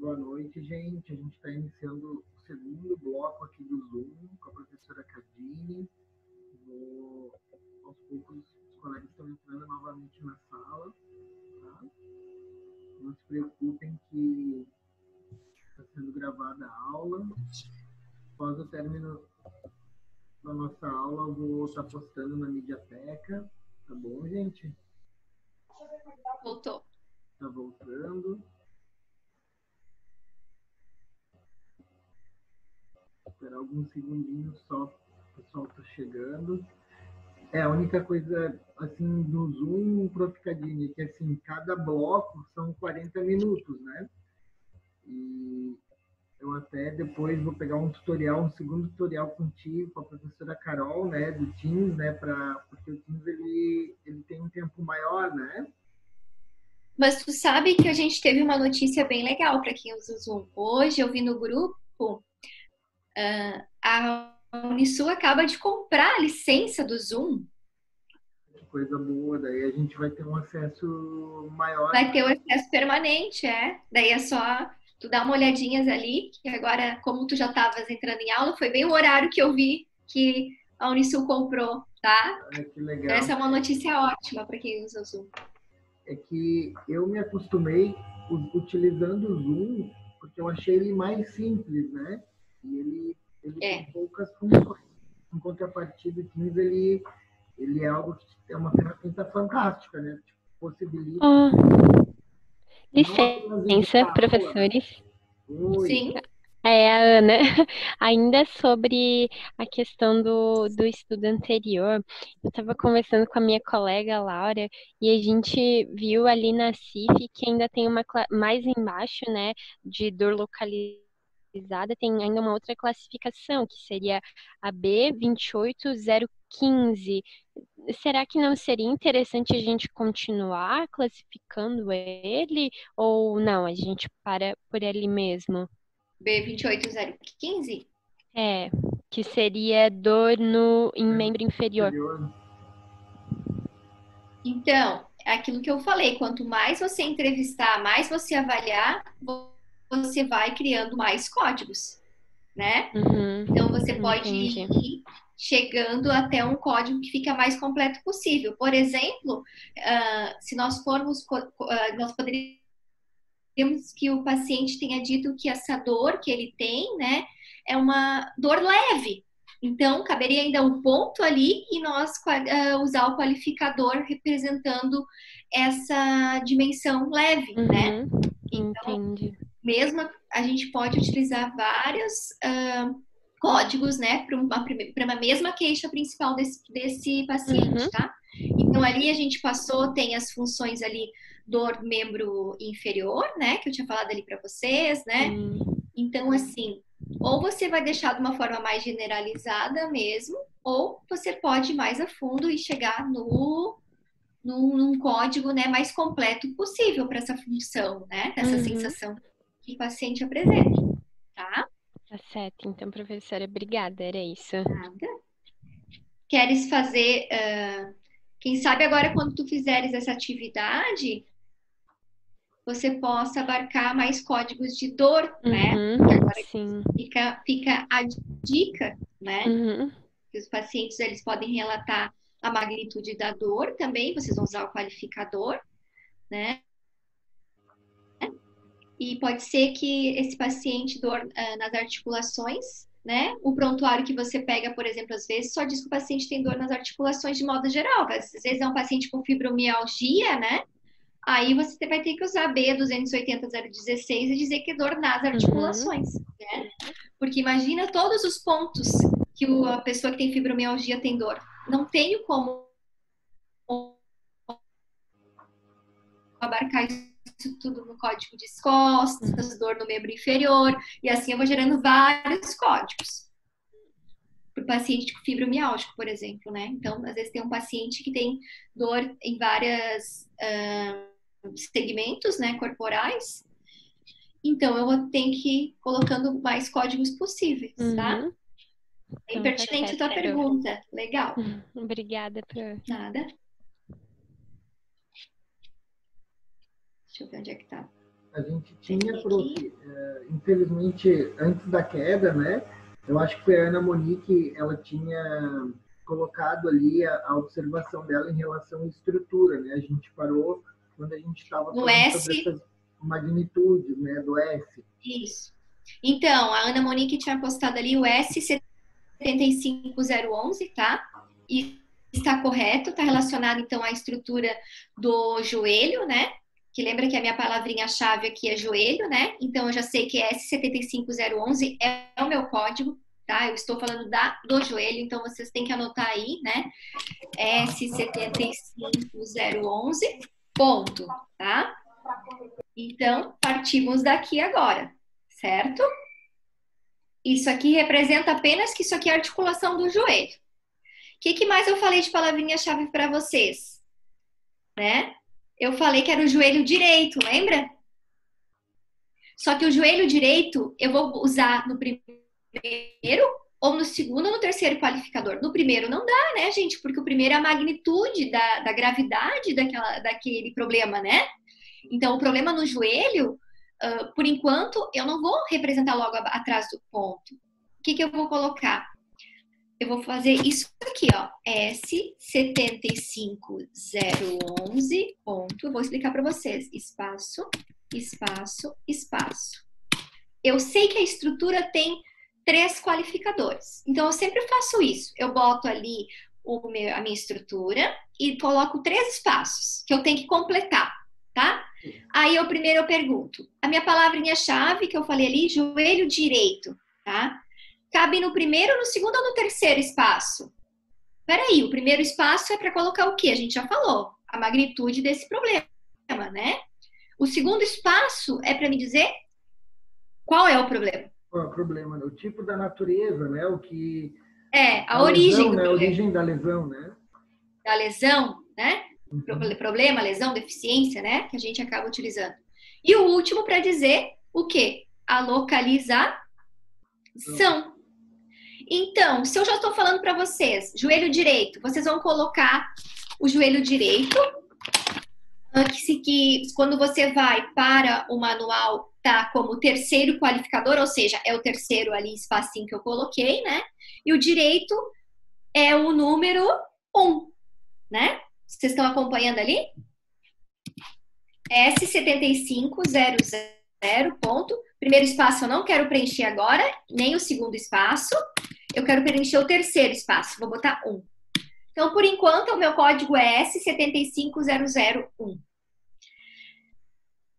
Boa noite, gente. A gente está iniciando o segundo bloco aqui do Zoom com a professora Cadine. Aos poucos, os colegas estão entrando novamente na sala. Tá? Não se preocupem que está sendo gravada a aula. Após o término da nossa aula, eu vou estar postando na Mediateca. Tá bom, gente? Voltou. Está voltando. Esperar alguns segundinhos só, o pessoal está chegando. A única coisa, assim, do Zoom, Prof. Cadine, que, assim, cada bloco são 40 minutos, né? E eu até depois vou pegar um tutorial, um segundo tutorial contigo, com a professora Carol, né, do Teams, né, porque o Teams, ele tem um tempo maior, né? Mas tu sabe que a gente teve uma notícia bem legal para quem usa o Zoom. Hoje eu vi no grupo, a Unisul acaba de comprar a licença do Zoom. Que coisa boa, daí a gente vai ter um acesso maior. Vai ter o acesso permanente, Daí é só tu dar uma olhadinhas ali, que agora, como tu já estavas entrando em aula, foi bem o horário que eu vi que a Unisul comprou, tá? Que legal. Então, essa é uma notícia ótima para quem usa o Zoom. É que eu me acostumei utilizando o Zoom, porque eu achei ele mais simples, né? E ele tem poucas funções. Em contrapartida, o Teams, ele é algo que é uma ferramenta fantástica, né? Tipo, possibilita... Licença, professores. Oi. Sim. É a Ana. Ainda sobre a questão do estudo anterior, eu estava conversando com a minha colega Laura e a gente viu ali na CIF que ainda tem mais embaixo, né, de dor localizada, tem ainda uma outra classificação, que seria a B28015. Será que não seria interessante a gente continuar classificando ele ou não? A gente para por ele mesmo? B28015? Que seria dor em membro inferior. Então, é aquilo que eu falei, quanto mais você entrevistar, mais você avaliar, você vai criando mais códigos, né? Então, você pode ir chegando até um código que fica mais completo possível. Por exemplo, se nós formos, nós poderíamos que o paciente tenha dito que essa dor que ele tem, né, é uma dor leve. Então, caberia ainda um ponto ali e nós usar o qualificador representando essa dimensão leve, né? Então, mesmo a gente pode utilizar vários códigos, né, para uma mesma queixa principal desse paciente, tá? Então, ali a gente passou, tem as funções ali dor membro inferior, né, que eu tinha falado ali para vocês, né? Então, assim, ou você vai deixar de uma forma mais generalizada mesmo, ou você pode ir mais a fundo e chegar num código, né, mais completo possível para essa função, né, dessa sensação que o paciente apresenta, tá? Tá certo, então, professora, obrigada, era isso. Nada. Queres fazer, quem sabe agora quando tu fizeres essa atividade, você possa abarcar mais códigos de dor, né? Porque agora fica a dica, né? Que os pacientes, eles podem relatar a magnitude da dor também, vocês vão usar o qualificador, né? E pode ser que esse paciente dor nas articulações, né? O prontuário que você pega, por exemplo, às vezes só diz que o paciente tem dor nas articulações de modo geral. Às vezes é um paciente com fibromialgia, né? Aí você vai ter que usar B280016 e dizer que é dor nas articulações, né? Porque imagina todos os pontos que a pessoa que tem fibromialgia tem dor. Não tenho como abarcar isso tudo no código de costas, dor no membro inferior, e assim eu vou gerando vários códigos. Para o paciente com fibromialgico, por exemplo, né? Então, às vezes tem um paciente que tem dor em várias segmentos, né, corporais. Então, eu vou ter que ir colocando mais códigos possíveis, tá? É Então, pertinente a tua pergunta. Legal. Obrigada, Pro. Nada. Deixa eu ver onde é que tá. A gente tinha, infelizmente, antes da queda, né? Eu acho que foi a Ana Monique, ela tinha colocado ali a observação dela em relação à estrutura, né? A gente parou quando a gente estava falando sobre essas magnitudes, né? Do S. Isso. Então, a Ana Monique tinha postado ali o S75011, tá? E está correto, está relacionado, então, à estrutura do joelho, né? Que lembra que a minha palavrinha-chave aqui é joelho, né? Então, eu já sei que S75011 é o meu código, tá? Eu estou falando do joelho, então vocês têm que anotar aí, né? S75011, ponto, tá? Então, partimos daqui agora, certo? Isso aqui representa apenas que isso aqui é a articulação do joelho. O que mais eu falei de palavrinha-chave para vocês? Né? Eu falei que era o joelho direito, lembra? Só que o joelho direito eu vou usar no primeiro, ou no segundo ou no terceiro qualificador. No primeiro não dá, né, gente? Porque o primeiro é a magnitude da gravidade daquele problema, né? Então, o problema no joelho, por enquanto, eu não vou representar logo atrás do ponto. O que eu vou colocar? Eu vou fazer isso aqui, ó. S75011, ponto. Eu vou explicar para vocês. Espaço, espaço, espaço. Eu sei que a estrutura tem 3 qualificadores. Então, eu sempre faço isso. Eu boto ali a minha estrutura e coloco 3 espaços que eu tenho que completar, tá? Aí, primeiro eu pergunto. A minha palavrinha-chave que eu falei ali, joelho direito, tá? Cabe no primeiro, no segundo ou no terceiro espaço? Peraí, o primeiro espaço é para colocar o quê? A gente já falou. A magnitude desse problema, né? O segundo espaço é para me dizer qual é o problema. Qual é o problema? O tipo da natureza, né? O que... a origem lesão, né? A origem da lesão, né? Da lesão, né? Problema, lesão, deficiência, né? Que a gente acaba utilizando. E o último para dizer o quê? A localização. Então, se eu já estou falando para vocês, joelho direito, vocês vão colocar o joelho direito, que quando você vai para o manual, tá como terceiro qualificador, ou seja, é o terceiro ali, espacinho que eu coloquei, né? E o direito é o número 1, né? Vocês estão acompanhando ali? S7500, ponto. Primeiro espaço eu não quero preencher agora, nem o segundo espaço. Eu quero preencher o terceiro espaço, vou botar 1. Então, por enquanto, o meu código é S75001.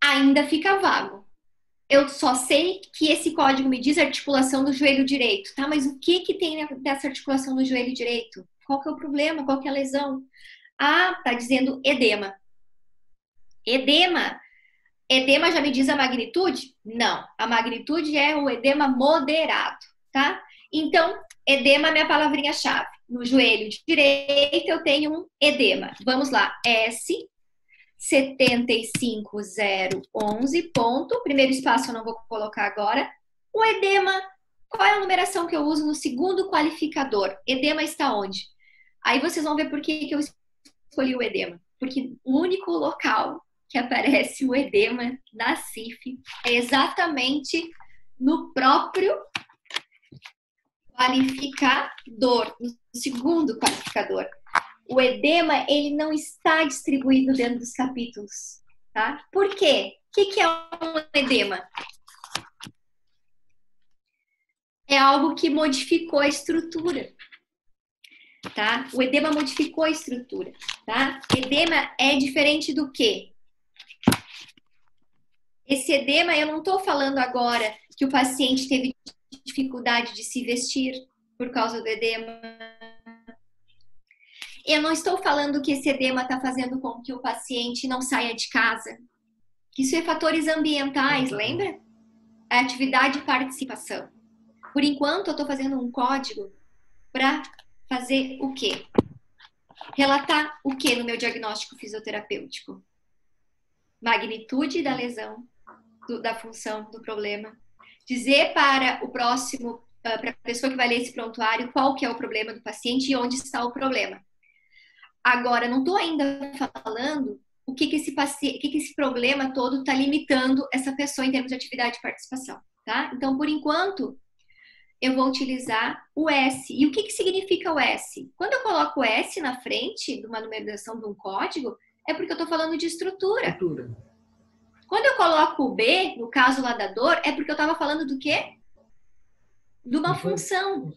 Ainda fica vago. Eu só sei que esse código me diz articulação do joelho direito, tá? Mas o que tem dessa articulação do joelho direito? Qual que é o problema? Qual que é a lesão? Ah, tá dizendo edema. Edema já me diz a magnitude? Não. A magnitude é o edema moderado, tá? Então, edema é minha palavrinha-chave. No joelho direito eu tenho um edema. Vamos lá. S75011, ponto. Primeiro espaço eu não vou colocar agora. O edema, qual é a numeração que eu uso no segundo qualificador? Edema está onde? Aí vocês vão ver por que eu escolhi o edema. Porque o único local que aparece o edema na CIF é exatamente no próprio qualificador, no segundo qualificador. O edema, ele não está distribuído dentro dos capítulos, tá? Por quê? O que é um edema? É algo que modificou a estrutura, tá? O edema modificou a estrutura, tá? Edema é diferente do quê? Esse edema, eu não estou falando agora que o paciente teve dificuldade de se vestir por causa do edema. Eu não estou falando que esse edema está fazendo com que o paciente não saia de casa. Isso é fatores ambientais, lembra? A atividade e participação. Por enquanto, eu estou fazendo um código para fazer o quê? Relatar o quê no meu diagnóstico fisioterapêutico? Magnitude da lesão, da função do problema. Dizer para o próximo, para a pessoa que vai ler esse prontuário, qual que é o problema do paciente e onde está o problema. Agora, não estou ainda falando o que que esse problema todo está limitando essa pessoa em termos de atividade de participação, tá? Então, por enquanto, eu vou utilizar o S. E o que que significa o S? Quando eu coloco o S na frente de uma numeração de um código, é porque eu estou falando de estrutura. Quando eu coloco o B, no caso lá da dor, é porque eu estava falando do quê? De uma função.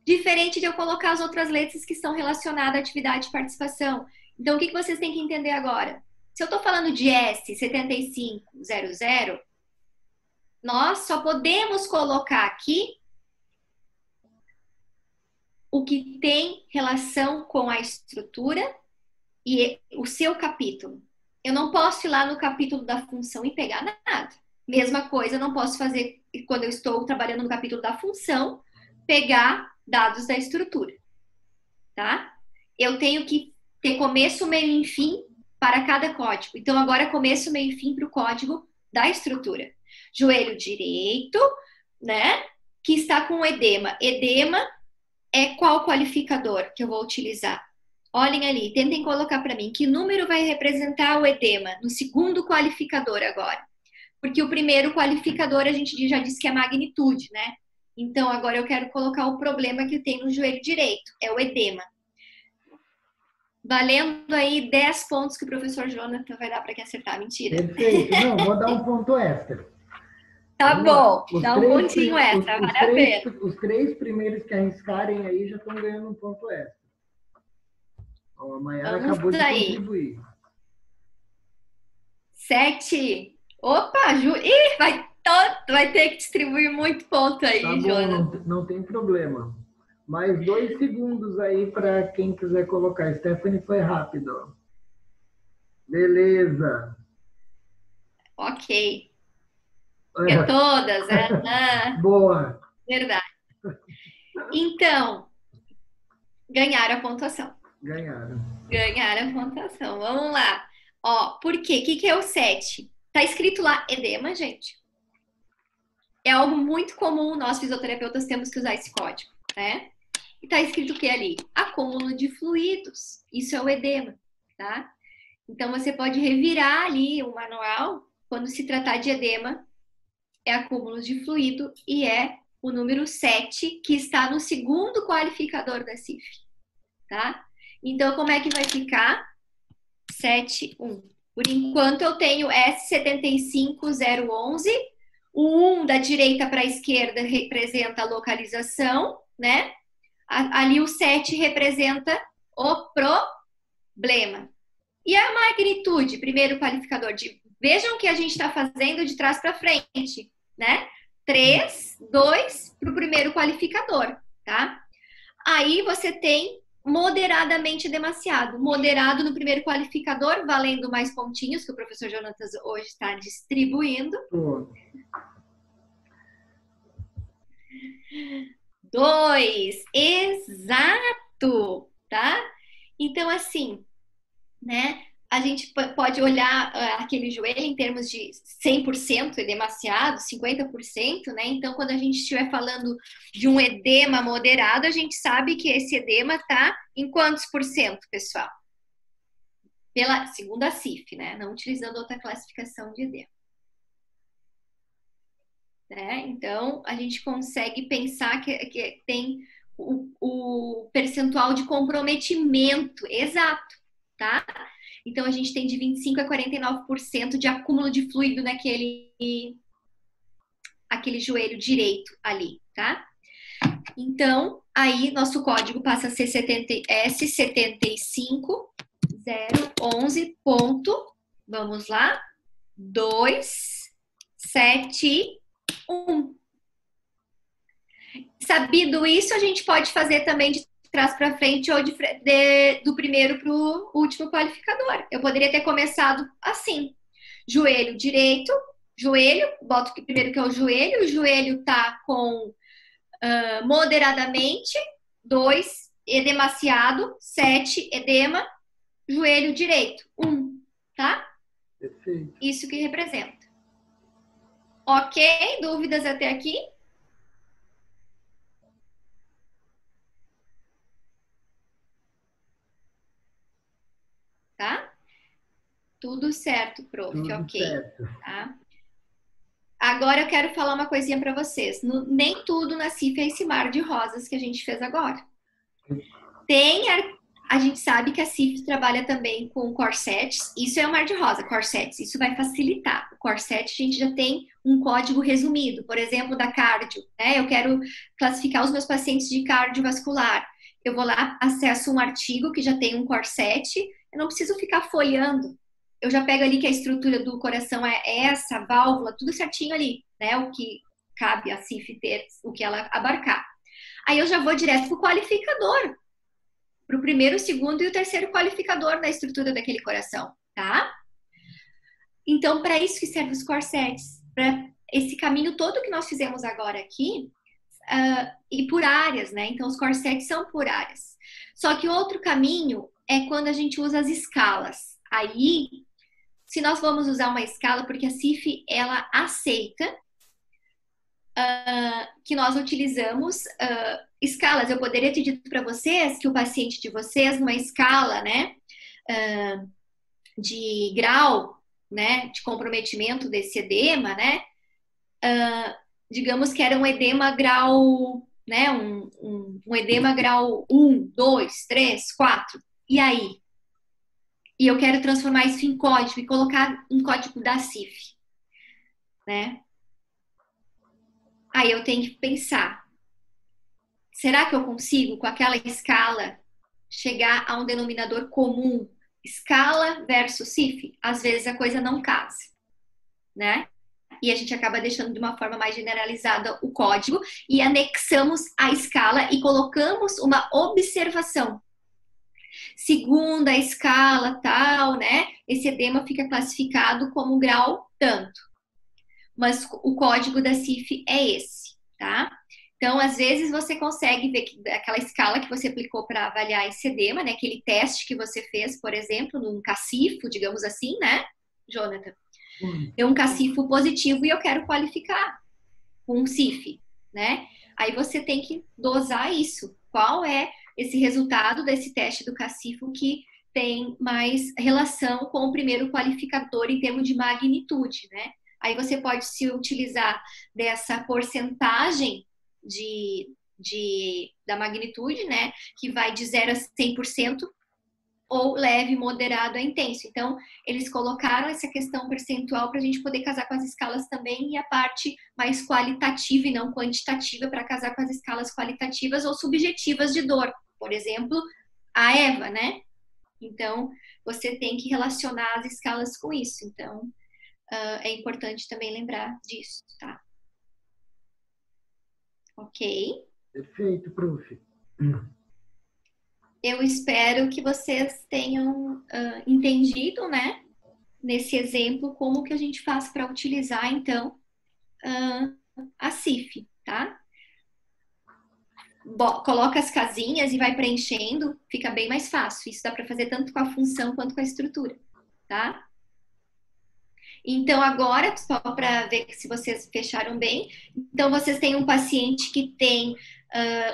Diferente de eu colocar as outras letras que estão relacionadas à atividade de participação. Então, o que que vocês têm que entender agora? Se eu estou falando de S7500, nós só podemos colocar aqui o que tem relação com a estrutura e o seu capítulo. Eu não posso ir lá no capítulo da função e pegar nada. Mesma coisa, eu não posso fazer quando eu estou trabalhando no capítulo da função, pegar dados da estrutura, tá? Eu tenho que ter começo, meio e fim para cada código. Então, agora começo, meio e fim para o código da estrutura. Joelho direito, né? Que está com edema. Edema é qual qualificador que eu vou utilizar? Olhem ali, tentem colocar para mim que número vai representar o edema no segundo qualificador agora. Porque o primeiro qualificador a gente já disse que é magnitude, né? Então agora eu quero colocar o problema que eu tenho no joelho direito, é o edema. Valendo aí 10 pontos que o professor Jonathan vai dar para quem acertar. Mentira. Perfeito. Não, vou dar um ponto extra. Tá bom, dá um pontinho extra, vale a pena. Os 3 primeiros que arriscarem aí já estão ganhando um ponto extra. Ó, a Mayara acabou de contribuir. 7. Opa, Ih, vai ter que distribuir muito ponto aí, tá bom, Jonathan. Não tem problema. Mais 2 segundos aí para quem quiser colocar. Stephanie foi rápido. Beleza. Ok. Todas, Boa. Verdade. Então, ganharam a pontuação. Ganharam a pontuação. Vamos lá. Ó, por quê? O que é o 7? Tá escrito lá edema, gente. É algo muito comum, nós fisioterapeutas temos que usar esse código, né? E tá escrito o que ali? Acúmulo de fluidos. Isso é o edema, tá? Então, você pode revirar ali o manual. Quando se tratar de edema, é acúmulo de fluido e é o número 7, que está no segundo qualificador da CIF, tá? Então, como é que vai ficar? 7, 1. Por enquanto, eu tenho S75011. O 1 da direita para a esquerda representa a localização, né? Ali o 7 representa o problema. E a magnitude, primeiro qualificador vejam que a gente está fazendo de trás para frente, né? 3, 2 para o primeiro qualificador, tá? Aí você tem moderadamente demasiado. Moderado no primeiro qualificador, valendo mais pontinhos, que o professor Jonatas hoje está distribuindo. 2, exato, tá? Então, assim, né? A gente pode olhar aquele joelho em termos de 100% edemaciado, 50%, né? Então, quando a gente estiver falando de um edema moderado, a gente sabe que esse edema está em quantos por cento, pessoal? Segundo a CIF, né? Não utilizando outra classificação de edema. Né? Então, a gente consegue pensar que tem o percentual de comprometimento exato, tá? Então, a gente tem de 25% a 49% de acúmulo de fluido aquele joelho direito ali, tá? Então, aí nosso código passa a ser S75011. Vamos lá. 271. Sabido isso, a gente pode fazer também de trás para frente ou do primeiro para o último qualificador. Eu poderia ter começado assim. Joelho direito, joelho, boto primeiro que é o joelho tá com moderadamente, 2, edemaciado, 7, edema, joelho direito, 1, tá? Perfeito. Isso que representa. Ok? Dúvidas até aqui? Tá? Tudo certo, prof. Tudo Ok. certo. Tá? Agora eu quero falar uma coisinha para vocês. Nem tudo na CIF é esse mar de rosas que a gente fez agora. A gente sabe que a CIF trabalha também com corsets. Isso é um mar de rosa, corsets. Isso vai facilitar. O corset a gente já tem um código resumido, por exemplo, da cardio, né? Eu quero classificar os meus pacientes de cardiovascular. Eu vou lá, acesso um artigo que já tem um corset. Eu não preciso ficar folhando. Eu já pego ali que a estrutura do coração é essa, a válvula, tudo certinho ali, né? O que cabe a CIF ter, o que ela abarcar. Aí eu já vou direto para o qualificador, para o primeiro, o segundo e o terceiro qualificador da estrutura daquele coração, tá? Então, para isso que servem os corsets, para esse caminho todo que nós fizemos agora aqui, e por áreas, né? Então, os corsets são por áreas. Só que outro caminho é quando a gente usa as escalas. Aí, se nós vamos usar uma escala, porque a CIF, ela aceita que nós utilizamos escalas. Eu poderia ter dito para vocês que o paciente de vocês, numa escala, né, de grau, né, de comprometimento desse edema, né, digamos que era um edema grau, né, um edema grau 1, 2, 3, 4. E aí? E eu quero transformar isso em código e colocar um código da CIF, né? Aí eu tenho que pensar, será que eu consigo, com aquela escala, chegar a um denominador comum? Escala versus CIF? Às vezes a coisa não casa, né? E a gente acaba deixando de uma forma mais generalizada o código e anexamos a escala e colocamos uma observação. Segundo a escala tal, né? Esse edema fica classificado como grau tanto. Mas o código da CIF é esse, tá? Então, às vezes você consegue ver que aquela escala que você aplicou para avaliar esse edema, né? Aquele teste que você fez, por exemplo, num cacifo, digamos assim, né, Jonathan? Deu um cacifo positivo e eu quero qualificar com um CIF, né? Aí você tem que dosar isso. Qual é esse resultado desse teste do cacifo que tem mais relação com o primeiro qualificador em termos de magnitude, né? Aí você pode se utilizar dessa porcentagem da magnitude, né? Que vai de 0 a 100%, ou leve, moderado a intenso. Então, eles colocaram essa questão percentual para a gente poder casar com as escalas também, e a parte mais qualitativa e não quantitativa para casar com as escalas qualitativas ou subjetivas de dor. Por exemplo, a EVA, né? Então, você tem que relacionar as escalas com isso. Então, é importante também lembrar disso, tá? Ok? Perfeito, prof. Eu espero que vocês tenham entendido, né, nesse exemplo, como que a gente faz para utilizar, então, a CIF, tá? Coloca as casinhas e vai preenchendo, fica bem mais fácil. Isso dá para fazer tanto com a função quanto com a estrutura, tá? Então, agora, só para ver se vocês fecharam bem, então vocês têm um paciente que tem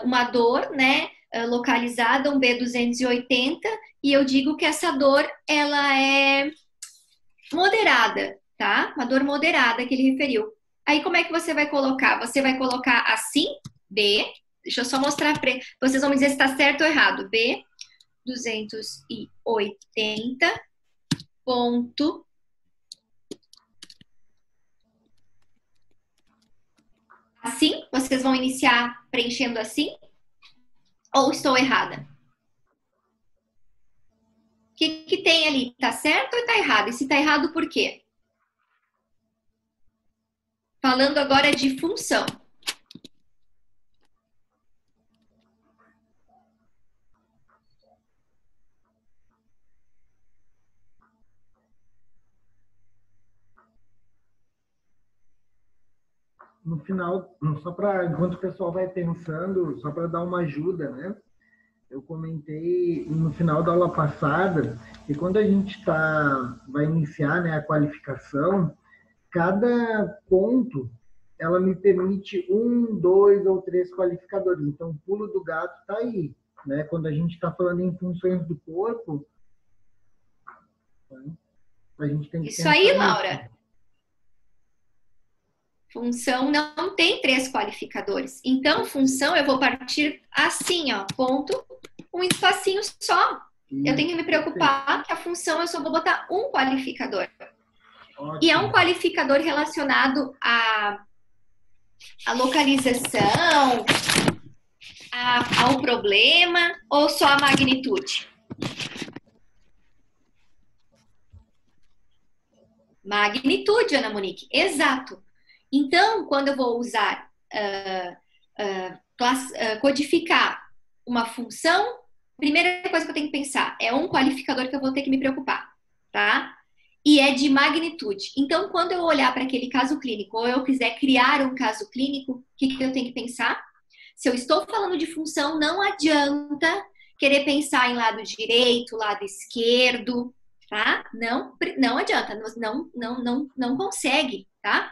uma dor, né, localizada, um B280, e eu digo que essa dor, ela é moderada, tá? Uma dor moderada que ele referiu. Aí, como é que você vai colocar? Você vai colocar assim, B, deixa eu só mostrar, vocês vão me dizer se está certo ou errado, B, 280, ponto. Assim? Vocês vão iniciar preenchendo assim? Ou estou errada? O que tem ali? Tá certo ou tá errado? E se tá errado, por quê? Falando agora de função. No final, só para, enquanto o pessoal vai pensando, só para dar uma ajuda, né? Eu comentei no final da aula passada que quando a gente vai iniciar, né, a qualificação, cada ponto ela me permite 1, 2 ou 3 qualificadores. Então, o pulo do gato está aí, né? Quando a gente está falando em funções do corpo, A gente tem que Isso aí, pensar Laura. nisso. Função não tem 3 qualificadores. Então, função eu vou partir assim, ó, ponto, um espacinho só. Eu tenho que me preocupar que a função eu só vou botar um qualificador. Ótimo. E é um qualificador relacionado à localização, ao problema ou só à magnitude? Magnitude, Ana Monique, exato. Então, quando eu vou usar, codificar uma função, primeira coisa que eu tenho que pensar é um qualificador que eu vou ter que me preocupar, tá? E é de magnitude. Então, quando eu olhar para aquele caso clínico, ou eu quiser criar um caso clínico, o que eu tenho que pensar? Se eu estou falando de função, não adianta querer pensar em lado direito, lado esquerdo, tá? Não adianta, não consegue, tá?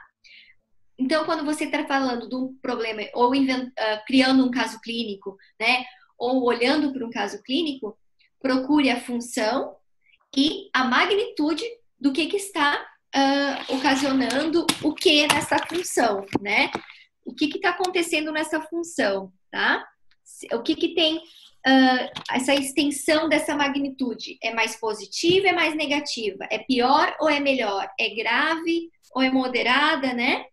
Então, quando você está falando de um problema, ou criando um caso clínico, né? Ou olhando para um caso clínico, procure a função e a magnitude do que está ocasionando o que nessa função, né? O que está acontecendo nessa função, tá? O que tem essa extensão dessa magnitude? É mais positiva, é mais negativa? É pior ou é melhor? É grave ou é moderada, né?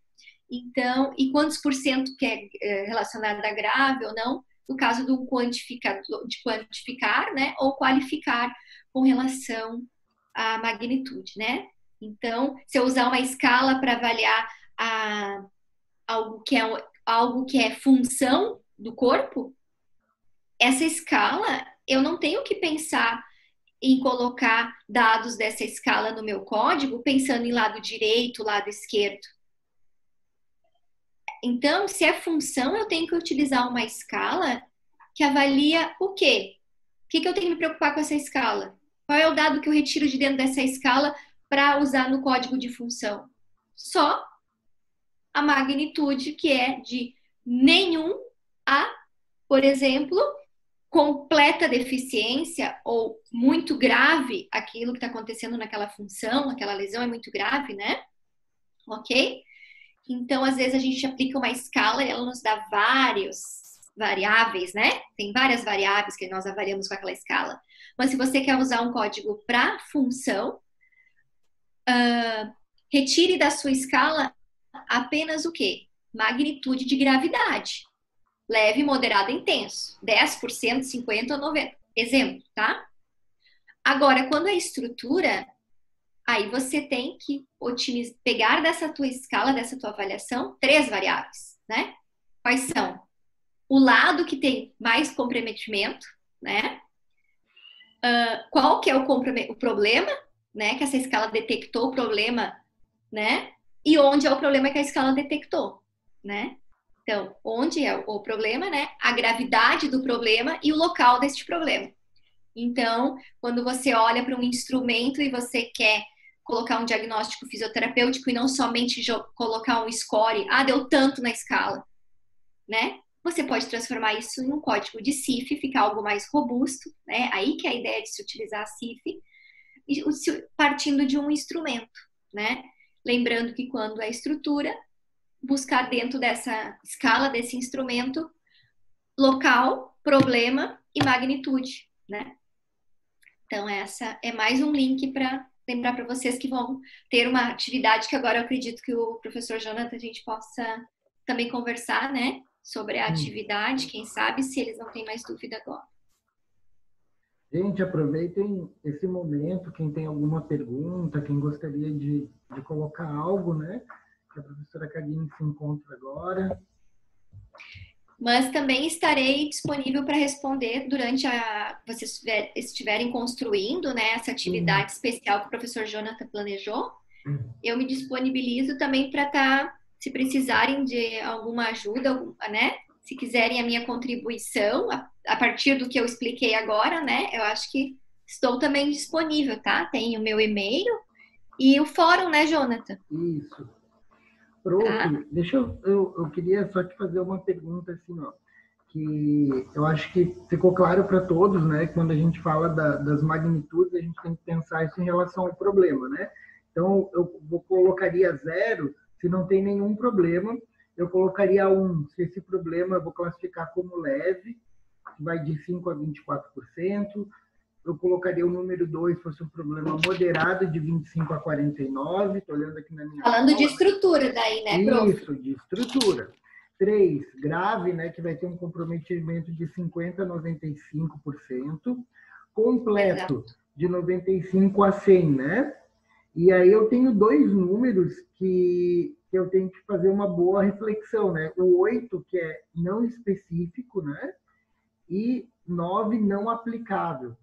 Então, e quantos por cento que é relacionado a grave ou não? No caso de quantificar, né? Ou qualificar com relação à magnitude, né? Então, se eu usar uma escala para avaliar algo que é função do corpo, essa escala, eu não tenho que pensar em colocar dados dessa escala no meu código, pensando em lado direito, lado esquerdo. Então, se é função, eu tenho que utilizar uma escala que avalia o quê? O que eu tenho que me preocupar com essa escala? Qual é o dado que eu retiro de dentro dessa escala para usar no código de função? Só a magnitude, que é de nenhum a, por exemplo, completa deficiência ou muito grave, aquilo que está acontecendo naquela função, aquela lesão é muito grave, né? Ok? Então, às vezes, a gente aplica uma escala e ela nos dá vários variáveis, né? Tem várias variáveis que nós avaliamos com aquela escala. Mas se você quer usar um código para função, retire da sua escala apenas o quê? Magnitude de gravidade. Leve, moderado, intenso. 10%, 50% ou 90%. Exemplo, tá? Agora, quando é estrutura, aí você tem que pegar dessa tua escala, dessa tua avaliação, 3 variáveis, né? Quais são? O lado que tem mais comprometimento, né? Qual que é o problema, né? Que essa escala detectou o problema, né? E onde é o problema que a escala detectou, né? Então, onde é o problema, né? A gravidade do problema e o local deste problema. Então, quando você olha para um instrumento e você quer colocar um diagnóstico fisioterapêutico e não somente colocar um score, deu tanto na escala, né? Você pode transformar isso em um código de CIF, ficar algo mais robusto, né? Aí que é a ideia de se utilizar a CIF, partindo de um instrumento, né? Lembrando que quando é estrutura, buscar dentro dessa escala, desse instrumento, local, problema e magnitude, né? Então, essa é mais um link para lembrar para vocês que vão ter uma atividade que agora eu acredito que o professor Jonathan, a gente possa também conversar, né? Sobre a atividade, quem sabe, se eles não têm mais dúvida agora. Gente, aproveitem esse momento, quem tem alguma pergunta, quem gostaria de colocar algo, né? Que a professora Karine se encontra agora. Mas também estarei disponível para responder durante vocês estiverem construindo, né, essa atividade especial que o professor Jonathan planejou. Eu me disponibilizo também para estar, se precisarem de alguma ajuda, né? Se quiserem a minha contribuição, a partir do que eu expliquei agora, né? Eu acho que estou também disponível, tá? Tem o meu e-mail e o fórum, né, Jonathan? Isso. Prof, eu queria só te fazer uma pergunta assim, ó, que eu acho que ficou claro para todos, né? Quando a gente fala das magnitudes, a gente tem que pensar isso em relação ao problema, né? Então, colocaria 0 se não tem nenhum problema. Eu colocaria 1 se esse problema eu vou classificar como leve, que vai de 5% a 24%. Eu colocaria o número 2 se fosse um problema moderado, de 25% a 49%. Estou olhando aqui na minha Falando de estrutura daí, né, prof? Isso, de estrutura. 3, grave, né, que vai ter um comprometimento de 50% a 95%. Completo, exato, de 95 a 100, né? E aí eu tenho 2 números que eu tenho que fazer uma boa reflexão, né? O 8, que é não específico, né? E 9, não aplicável.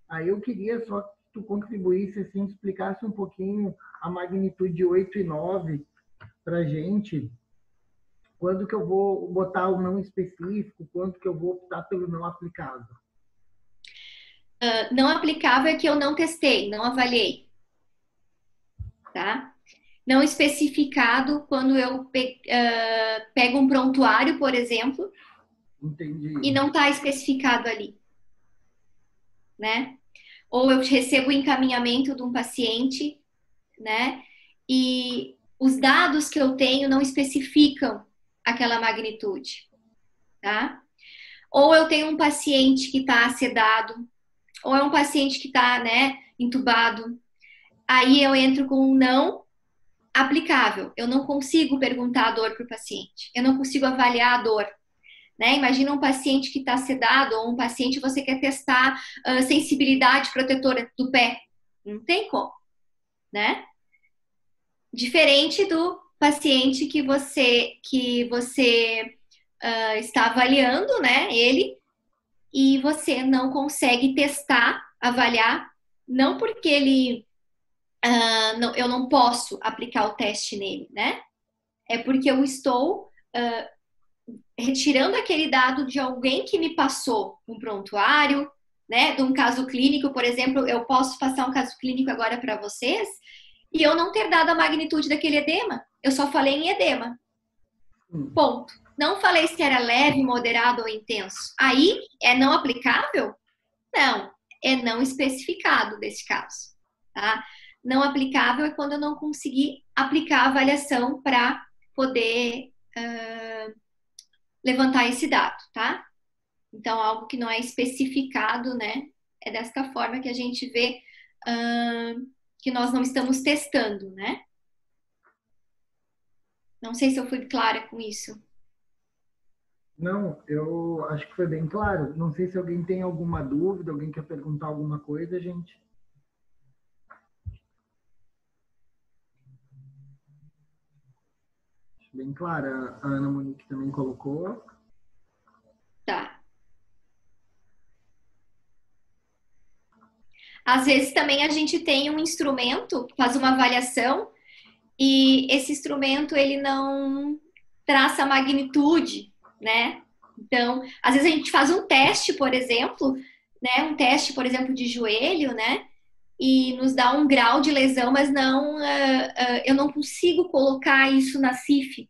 Aí eu queria só que tu contribuísse, assim, explicasse um pouquinho a magnitude 8 e 9 para a gente. Quando que eu vou botar o não específico, quando que eu vou optar pelo não aplicável? Não aplicável é que eu não testei, não avaliei. Tá? Não especificado, quando eu pego um prontuário, por exemplo, entendi, e não está especificado ali, né? Ou eu recebo o encaminhamento de um paciente, né? E os dados que eu tenho não especificam aquela magnitude, tá? Ou eu tenho um paciente que está sedado, ou é um paciente que está, né, entubado. Aí eu entro com um não aplicável. Eu não consigo perguntar a dor para o paciente. Eu não consigo avaliar a dor. Né? Imagina um paciente que está sedado ou um paciente que você quer testar sensibilidade protetora do pé. Não tem como, né? Diferente do paciente que você está avaliando, né? Ele, e você não consegue testar, avaliar, não porque ele não, eu não posso aplicar o teste nele, né? É porque eu estou retirando aquele dado de alguém que me passou um prontuário, né? De um caso clínico, por exemplo, eu posso passar um caso clínico agora para vocês e eu não ter dado a magnitude daquele edema. Eu só falei em edema. Ponto. Não falei se era leve, moderado ou intenso. Aí é não aplicável? Não, é não especificado desse caso, tá? Não aplicável é quando eu não consegui aplicar a avaliação para poder levantar esse dado, tá? Então, algo que não é especificado, né? É desta forma que a gente vê que nós não estamos testando, né? Não sei se eu fui clara com isso. Não, eu acho que foi bem claro. Não sei se alguém tem alguma dúvida, alguém quer perguntar alguma coisa, gente. Bem clara. A Ana Monique também colocou. Tá. Às vezes também a gente tem um instrumento, faz uma avaliação, e esse instrumento ele não traça a magnitude, né? Então, às vezes a gente faz um teste, por exemplo, né? Um teste, por exemplo, de joelho, né? E nos dá um grau de lesão, mas não, eu não consigo colocar isso na CIF,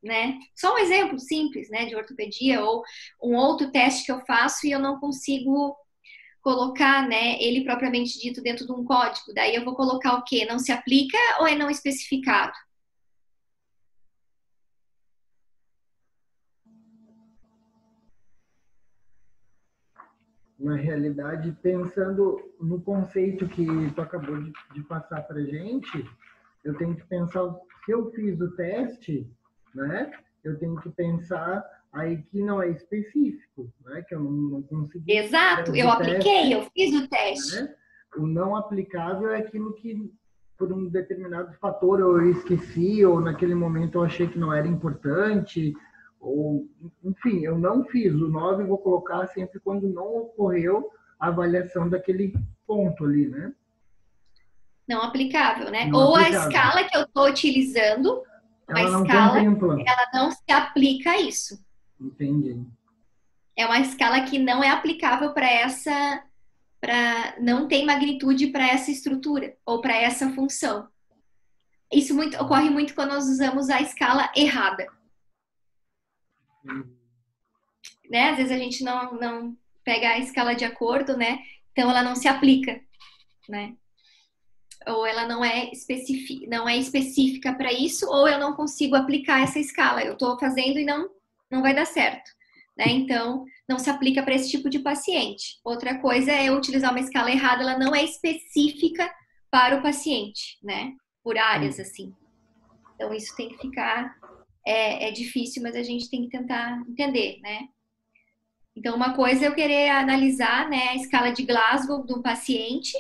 né? Só um exemplo simples, né? De ortopedia ou um outro teste que eu faço e eu não consigo colocar, né, ele propriamente dito dentro de um código. Daí eu vou colocar o quê? Não se aplica ou é não especificado? Na realidade, pensando no conceito que tu acabou de passar para a gente, eu tenho que pensar, se eu fiz o teste, né, eu tenho que pensar aí que não é específico, né, que eu não consegui. Exato, eu apliquei, eu fiz o teste. Né? O não aplicável é aquilo que, por um determinado fator, eu esqueci, ou naquele momento eu achei que não era importante, ou, enfim, eu não fiz. O 9 eu vou colocar sempre quando não ocorreu a avaliação daquele ponto ali, né? Não aplicável, né? Não ou aplicável. A escala que eu estou utilizando, ela não contempla. Ela não se aplica a isso. Entendi. É uma escala que não é aplicável para essa, não tem magnitude para essa estrutura ou para essa função. Isso ocorre muito quando nós usamos a escala errada. Né? Às vezes a gente não pega a escala de acordo, né? Então ela não se aplica, né? ou ela não é específica para isso, ou eu não consigo aplicar essa escala. Eu estou fazendo e não vai dar certo, né? Então, não se aplica para esse tipo de paciente. Outra coisa é eu utilizar uma escala errada, ela não é específica para o paciente, né? Por áreas, assim. Então, isso tem que ficar... É difícil, mas a gente tem que tentar entender, né? Então, uma coisa é eu querer analisar, né, a escala de Glasgow do paciente.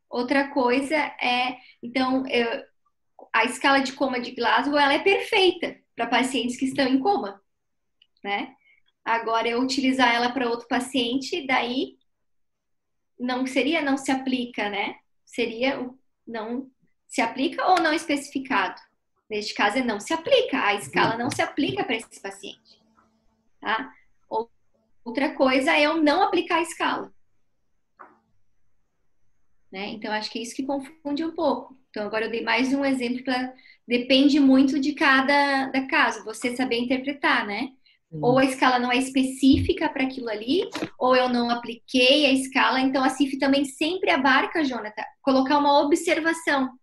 Outra coisa é... Então, a escala de coma de Glasgow, ela é perfeita para pacientes que estão em coma, né? Agora, eu utilizar ela para outro paciente, daí não se aplica, né? Seria não se aplica ou não especificado. Neste caso, não se aplica. A escala não se aplica para esse paciente, tá? Outra coisa é eu não aplicar a escala, né? Então, acho que é isso que confunde um pouco. Então, agora eu dei mais um exemplo para... Depende muito de cada caso, você saber interpretar, né? Ou a escala não é específica para aquilo ali, ou eu não apliquei a escala. Então, a CIF também sempre abarca, Jonathan, colocar uma observação,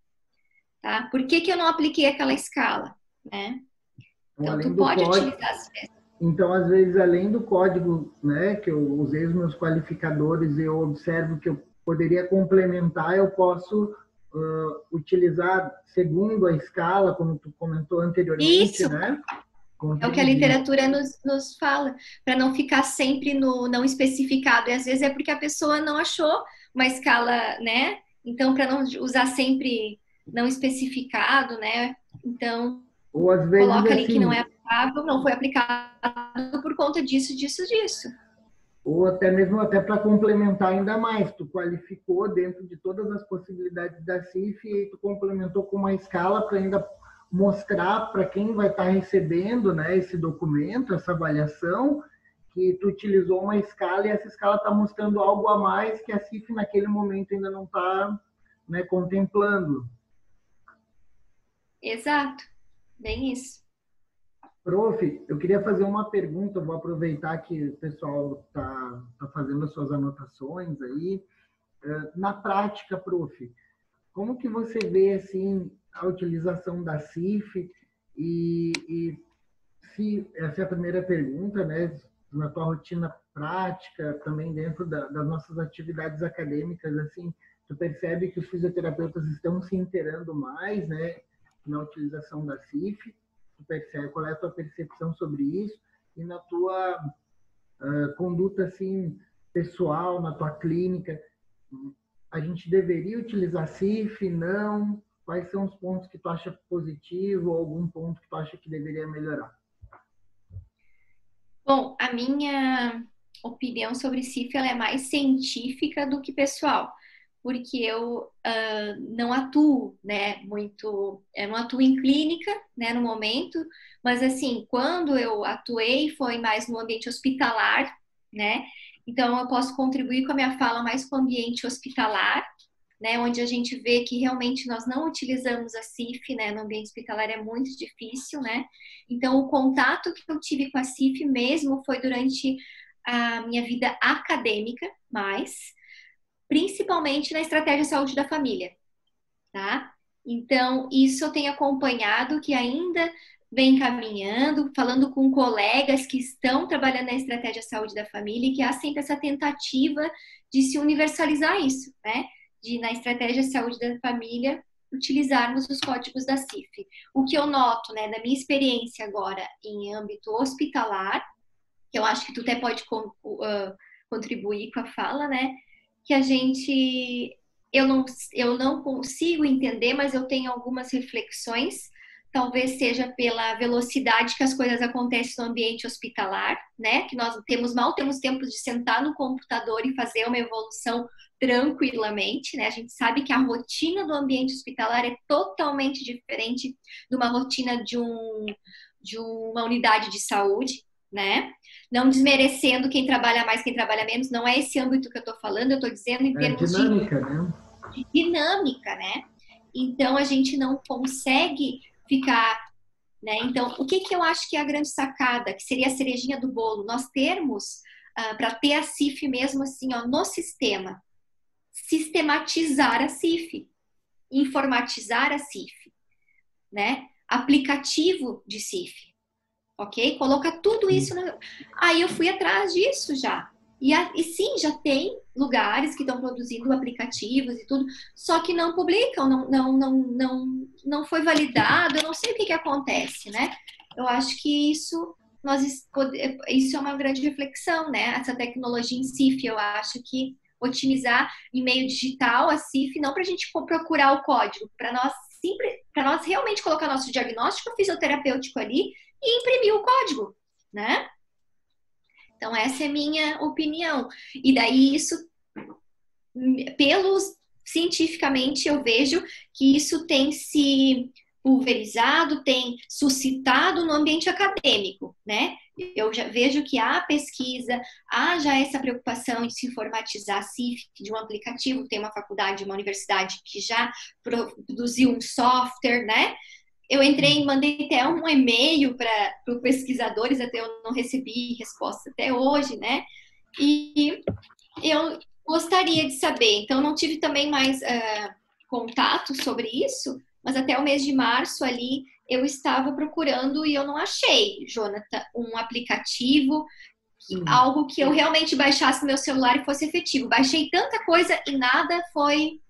tá? Por que eu não apliquei aquela escala, né? Então, tu pode utilizar as mesmas. Então, às vezes, além do código, né, que eu usei os meus qualificadores e eu observo que eu poderia complementar, eu posso utilizar segundo a escala, como tu comentou anteriormente, Isso. Né? É o que a literatura nos fala, para não ficar sempre no não especificado. E às vezes é porque a pessoa não achou uma escala, né? Então, para não usar sempre não especificado, né? Então, ou às vezes, coloca ali assim, que não é aplicável, não foi aplicado por conta disso. Ou até mesmo para complementar ainda mais, tu qualificou dentro de todas as possibilidades da CIF e tu complementou com uma escala para ainda mostrar para quem vai estar recebendo, né, esse documento, essa avaliação, que tu utilizou uma escala e essa escala está mostrando algo a mais que a CIF naquele momento ainda não está, né, contemplando. Exato, bem isso. Prof, eu queria fazer uma pergunta, vou aproveitar que o pessoal está fazendo as suas anotações aí. Na prática, prof, como que você vê assim, a utilização da CIF e se essa é a primeira pergunta, né, na tua rotina prática, também dentro das nossas atividades acadêmicas, assim, tu percebe que os fisioterapeutas estão se inteirando mais, né, na utilização da CIF? Tu percebe, qual é a tua percepção sobre isso e na tua conduta assim pessoal, na tua clínica, a gente deveria utilizar CIF? Não? Quais são os pontos que tu acha positivo ou algum ponto que tu acha que deveria melhorar? Bom, a minha opinião sobre CIF ela é mais científica do que pessoal, porque eu não atuo, né, muito, eu não atuo em clínica, né, no momento, mas assim, quando eu atuei foi mais no ambiente hospitalar, né, então eu posso contribuir com a minha fala mais com o ambiente hospitalar, né, onde a gente vê que realmente nós não utilizamos a CIF, né, no ambiente hospitalar é muito difícil, né, então o contato que eu tive com a CIF mesmo foi durante a minha vida acadêmica, principalmente na estratégia de saúde da família, tá? Então, isso eu tenho acompanhado que ainda vem caminhando, falando com colegas que estão trabalhando na estratégia de saúde da família e que há sempre essa tentativa de se universalizar isso, né? De, na estratégia de saúde da família, utilizarmos os códigos da CIF. O que eu noto, né, da minha experiência agora em âmbito hospitalar, que eu acho que tu até pode contribuir com a fala, né? Que a gente, eu não consigo entender, mas eu tenho algumas reflexões, talvez seja pela velocidade que as coisas acontecem no ambiente hospitalar, né? Que nós mal temos tempo de sentar no computador e fazer uma evolução tranquilamente, né? A gente sabe que a rotina do ambiente hospitalar é totalmente diferente de uma rotina de uma unidade de saúde, né? Não desmerecendo quem trabalha mais, quem trabalha menos, não é esse âmbito que eu estou falando, eu estou dizendo em termos dinâmica, né? De dinâmica, né? Então, a gente não consegue ficar, né? Então, o que eu acho que é a grande sacada, que seria a cerejinha do bolo, nós termos, para ter a CIF mesmo assim, ó, no sistema, sistematizar a CIF, informatizar a CIF, né? Aplicativo de CIF, ok? Coloca tudo isso. Aí eu fui atrás disso já. E sim, já tem lugares que estão produzindo aplicativos e tudo, só que não publicam, não foi validado, eu não sei o que acontece, né? Eu acho que isso é uma grande reflexão, né? Essa tecnologia em CIF, eu acho que otimizar em meio digital a CIF, não para a gente procurar o código, para nós realmente colocar nosso diagnóstico fisioterapêutico ali e imprimir o código, né? Então, essa é a minha opinião. E daí, cientificamente, eu vejo que isso tem se pulverizado, tem suscitado no ambiente acadêmico, né? Eu já vejo que há pesquisa, há já essa preocupação em se informatizar a CIF de um aplicativo, tem uma faculdade, uma universidade que já produziu um software, né? Eu entrei e mandei até um e-mail para os pesquisadores, até eu não recebi resposta até hoje, né? E eu gostaria de saber, então não tive também mais contato sobre isso, mas até o mês de março ali eu estava procurando e eu não achei, Jonathan, um aplicativo, algo que eu realmente baixasse no meu celular e fosse efetivo. Baixei tanta coisa e nada foi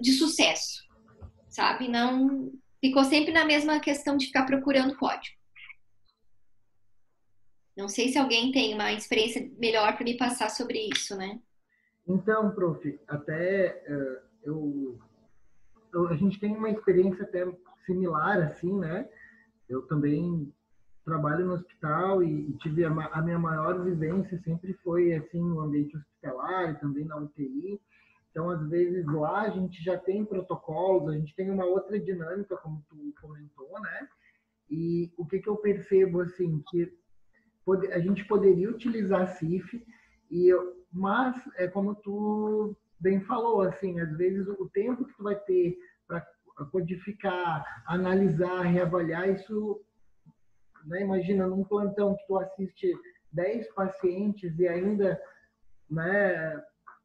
de sucesso. Sabe? Não ficou sempre na mesma questão de ficar procurando código. Não sei se alguém tem uma experiência melhor para me passar sobre isso, né? Então, prof, até a gente tem uma experiência até similar, assim, né? Eu também trabalho no hospital e tive a minha maior vivência sempre foi assim no ambiente hospitalar e também na UTI. Então, às vezes, lá a gente já tem protocolos, a gente tem uma outra dinâmica, como tu comentou, né? E o que eu percebo, assim, que a gente poderia utilizar a CIF, mas é como tu bem falou, assim, às vezes o tempo que tu vai ter para codificar, analisar, reavaliar, isso, né? Imagina, num plantão que tu assiste 10 pacientes e ainda, né,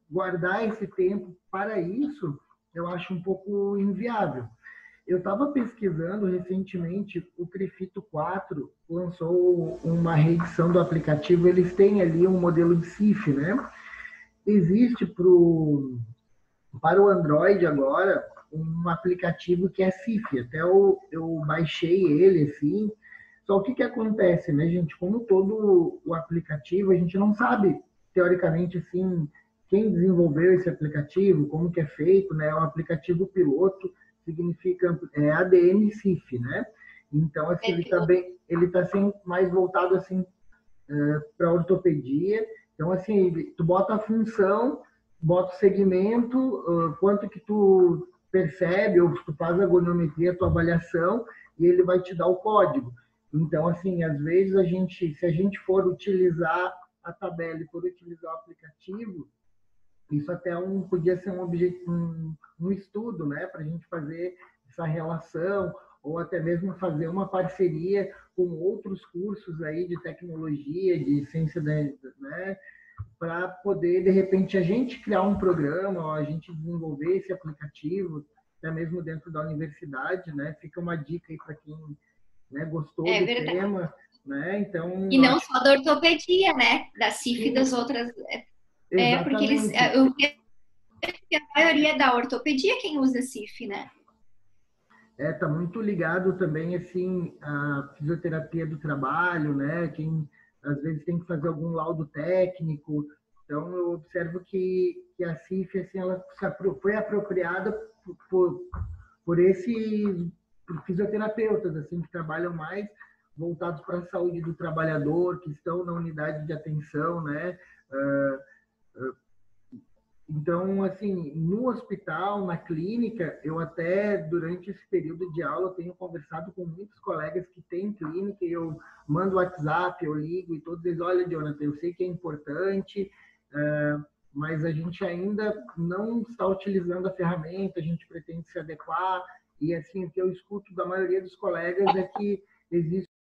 guardar esse tempo para isso, eu acho um pouco inviável. Eu estava pesquisando recentemente, o Crefito 4 lançou uma reedição do aplicativo, eles têm ali um modelo de CIF, né? Existe para o Android agora um aplicativo que é CIF, até eu baixei ele, assim. Só o que acontece, né, gente? Como todo o aplicativo, a gente não sabe, teoricamente, assim, quem desenvolveu esse aplicativo, como que é feito, né? É um aplicativo piloto, significa ADM CIF, né? Então, assim, ele está assim, mais voltado assim para ortopedia. Então, assim, tu bota a função, bota o segmento, quanto que tu percebe, ou tu faz a ergonometria, a tua avaliação, e ele vai te dar o código. Então, assim, às vezes se a gente for utilizar a tabela e for utilizar o aplicativo, isso até podia ser um estudo, né, para a gente fazer essa relação, ou até mesmo fazer uma parceria com outros cursos aí de tecnologia, de ciência, né, para poder, de repente, a gente criar um programa, ou a gente desenvolver esse aplicativo, até mesmo dentro da universidade, né? Fica uma dica aí para quem, né, gostou do tema, né? Então, e não só da ortopedia, né? Da CIF e das outras. Porque eu vejo que a maioria é da ortopedia quem usa CIF, né? Tá muito ligado também, assim, à fisioterapia do trabalho, né? Quem às vezes tem que fazer algum laudo técnico. Então, eu observo que a CIF, assim, ela foi apropriada por fisioterapeutas, assim, que trabalham mais voltados para a saúde do trabalhador, que estão na unidade de atenção, né? Então, assim, no hospital, na clínica, eu até, durante esse período de aula, tenho conversado com muitos colegas que têm clínica e eu mando WhatsApp, eu ligo e todos eles, olha, Jonathan, eu sei que é importante, mas a gente ainda não está utilizando a ferramenta, a gente pretende se adequar e, assim, o que eu escuto da maioria dos colegas é que existe